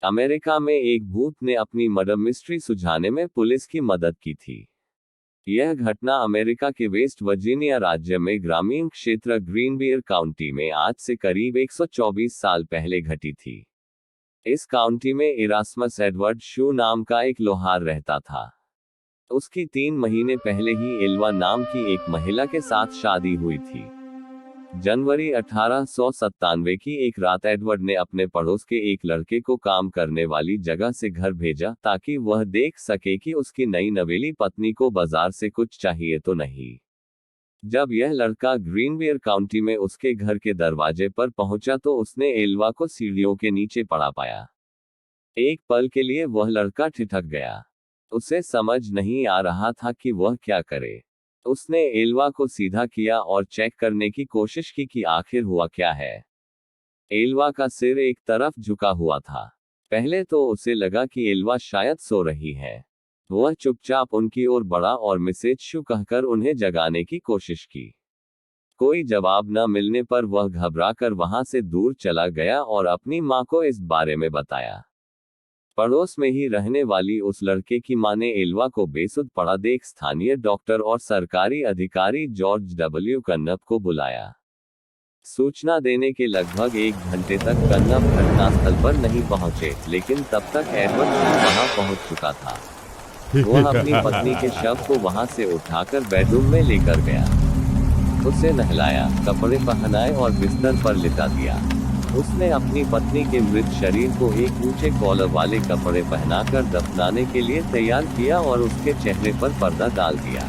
America में एक भूत ने अपनी मर्डर मिस्ट्री सुलझाने में पुलिस की मदद की थी। यह घटना अमेरिका के वेस्ट वर्जीनिया राज्य में ग्रामीण क्षेत्र ग्रीनबेयर काउंटी में आज से करीब 124 साल पहले घटी थी। इस काउंटी में इरास्मस एडवर्ड शू नाम का एक लोहार रहता था। उसकी 3 महीने पहले ही एल्वा नाम की एक महिला के साथ शादी हुई थी। जनवरी 1897 की एक रात एडवर्ड ने अपने पड़ोस के एक लड़के को काम करने वाली जगह से घर भेजा ताकि वह देख सके कि उसकी नई नवेली पत्नी को बाजार से कुछ चाहिए तो नहीं। जब यह लड़का ग्रीनबेयर काउंटी में उसके घर के दरवाजे पर पहुंचा तो उसने एल्वा को सीढ़ियों के नीचे पड़ा पाया। एक पल के लिए वह लड़का ठिठक गया। उसे समझ नहीं आ रहा था कि वह क्या करे। उसने एल्वा को सीधा किया और चेक करने की कोशिश की कि आखिर हुआ क्या है। एल्वा का सिर एक तरफ झुका हुआ था। पहले तो उसे लगा कि एल्वा शायद सो रही है। वह चुपचाप उनकी ओर बढ़ा और मिसेज शू कहकर उन्हें जगाने की कोशिश की। कोई जवाब न मिलने पर वह घबराकर वहां से दूर चला गया और अपनी मां को इस बारे में बताया। पड़ोस में ही रहने वाली उस लड़के की मां ने एल्वा को बेसुध पड़ा देख स्थानीय डॉक्टर और सरकारी अधिकारी जॉर्ज डब्ल्यू कन्नप को बुलाया। सूचना देने के लगभग 1 घंटे तक कन्नप घटनास्थल पर नहीं पहुंचे, लेकिन तब तक एडवर्ड वहां पहुंच चुका था। वह अपनी पत्नी के शव को वहां से उठाकर बेडरूम में लेकर गया। उसे नहलाया, कपड़े पहनाए और बिस्तर पर लिटा दिया। उसने अपनी पत्नी के मृत शरीर को एक ऊंचे कॉलर वाले कपड़े पहनाकर दफनाने के लिए तैयार किया और उसके चेहरे पर पर्दा डाल दिया।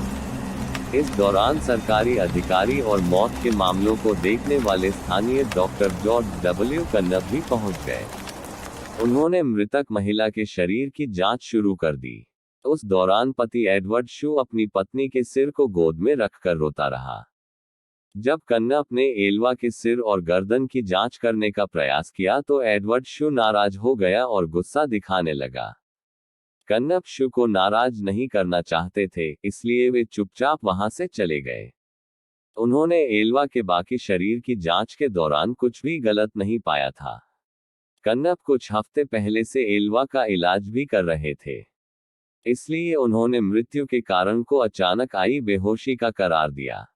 इस दौरान सरकारी अधिकारी और मौत के मामलों को देखने वाले स्थानीय डॉक्टर जॉर्ज डब्ल्यू कन्नप भी पहुंच गए। उन्होंने मृतक महिला के शरीर की जांच शुरू कर दी। उस दौरान पति एडवर्ड शू अपनी पत्नी के सिर को गोद में रखकर रोता रहा। जब कन्नप ने एल्वा के सिर और गर्दन की जांच करने का प्रयास किया तो एडवर्ड शू नाराज हो गया और गुस्सा दिखाने लगा। कन्नप शू को नाराज नहीं करना चाहते थे, इसलिए वे चुपचाप वहां से चले गए। उन्होंने एल्वा के बाकी शरीर की जांच के दौरान कुछ भी गलत नहीं पाया था। कन्नप कुछ हफ्ते पहले से एल्वा का इलाज भी कर रहे थे, इसलिए उन्होंने मृत्यु के कारण को अचानक आई बेहोशी का करार दिया।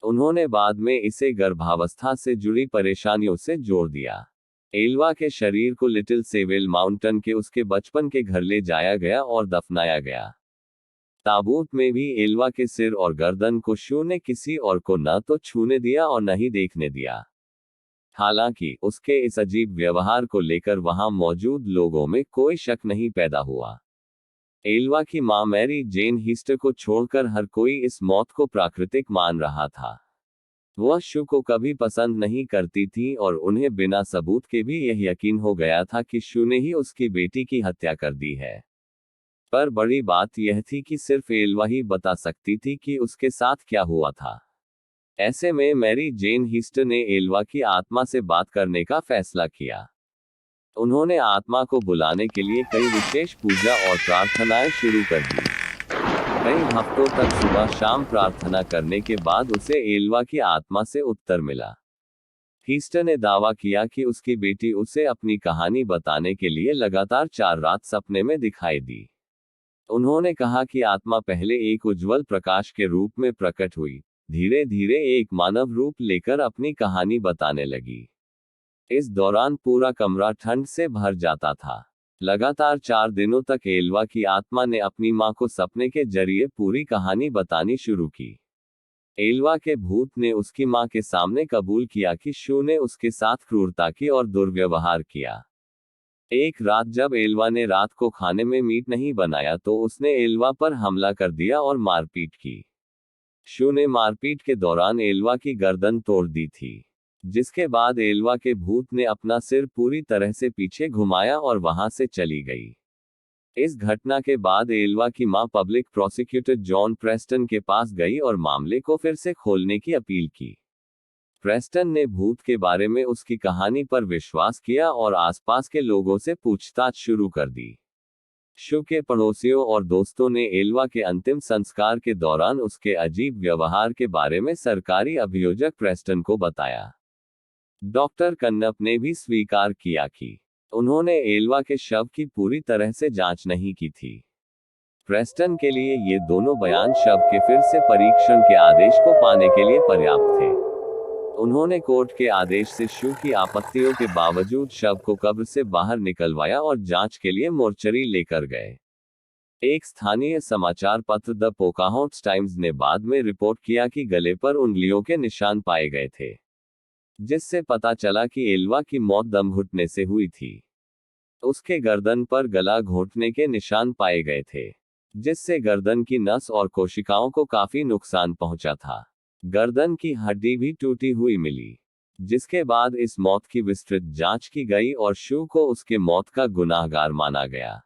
उन्होंने बाद में इसे गर्भावस्था से जुड़ी परेशानियों से जोड़ दिया। एल्वा के शरीर को लिटिल सेवेल माउंटेन के उसके बचपन के घर ले जाया गया और दफनाया गया। ताबूत में भी एल्वा के सिर और गर्दन को शू ने किसी और को न तो छूने दिया और न ही देखने दिया। हालांकि उसके इस अजीब व्यवहार को लेकर वहां मौजूद लोगों में कोई शक नहीं पैदा हुआ। एल्वा की मां मैरी जेन हीस्टर को छोड़कर हर कोई इस मौत को प्राकृतिक मान रहा था। वह शू को कभी पसंद नहीं करती थी और उन्हें बिना सबूत के भी यह यकीन हो गया था कि शू ने ही उसकी बेटी की हत्या कर दी है। पर बड़ी बात यह थी कि सिर्फ एल्वा ही बता सकती थी कि उसके साथ क्या हुआ था। ऐसे में मैरी जेन हीस्टर ने एल्वा की आत्मा से बात करने का फैसला किया। उन्होंने आत्मा को बुलाने के लिए कई विशेष पूजा और प्रार्थनाएं शुरू कर दी। कई हफ्तों तक सुबह शाम प्रार्थना करने के बाद उसे एल्वा की आत्मा से उत्तर मिला। हीस्टर ने दावा किया कि उसकी बेटी उसे अपनी कहानी बताने के लिए लगातार 4 रात सपने में दिखाई दी। उन्होंने कहा कि आत्मा पहले एक उज्जवल प्रकाश के रूप में प्रकट हुई, धीरे धीरे एक मानव रूप लेकर अपनी कहानी बताने लगी। इस दौरान पूरा कमरा ठंड से भर जाता था। लगातार 4 दिनों तक एल्वा की आत्मा ने अपनी मां को सपने के जरिए पूरी कहानी बतानी शुरू की। एल्वा के भूत ने उसकी मां के सामने कबूल किया कि शू ने उसके साथ क्रूरता की और दुर्व्यवहार किया। एक रात जब एल्वा ने रात को खाने में मीट नहीं बनाया तो उसने एल्वा पर हमला कर दिया और मारपीट की। शू ने मारपीट के दौरान एल्वा की गर्दन तोड़ दी थी, जिसके बाद एल्वा के भूत ने अपना सिर पूरी तरह से पीछे घुमाया और वहां से चली गई। इस घटना के बाद एल्वा की मां पब्लिक प्रोसिक्यूटर जॉन प्रेस्टन के पास गई और मामले को फिर से खोलने की अपील की। प्रेस्टन ने भूत के बारे में उसकी कहानी पर विश्वास किया और आसपास के लोगों से पूछताछ शुरू कर दी। शू के पड़ोसियों और दोस्तों ने एल्वा के अंतिम संस्कार के दौरान उसके अजीब व्यवहार के बारे में सरकारी अभियोजक प्रेस्टन को बताया। डॉक्टर कन्नप ने भी स्वीकार किया कि उन्होंने एल्वा के शव की पूरी तरह से जांच नहीं की थी। प्रेस्टन के लिए ये दोनों बयान शव के फिर से परीक्षण के आदेश को पाने के लिए पर्याप्त थे। उन्होंने कोर्ट के आदेश से शू की आपत्तियों के बावजूद शव को कब्र से बाहर निकलवाया और जांच के लिए मोर्चरी लेकर गए। एक स्थानीय समाचार पत्र द पोकाहोंट्स टाइम्स ने बाद में रिपोर्ट किया कि गले पर उंगलियों के निशान पाए गए थे, जिससे पता चला कि एल्वा की मौत दम घुटने से हुई थी। उसके गर्दन पर गला घोंटने के निशान पाए गए थे, जिससे गर्दन की नस और कोशिकाओं को काफी नुकसान पहुंचा था। गर्दन की हड्डी भी टूटी हुई मिली, जिसके बाद इस मौत की विस्तृत जांच की गई और शू को उसके मौत का गुनाहगार माना गया।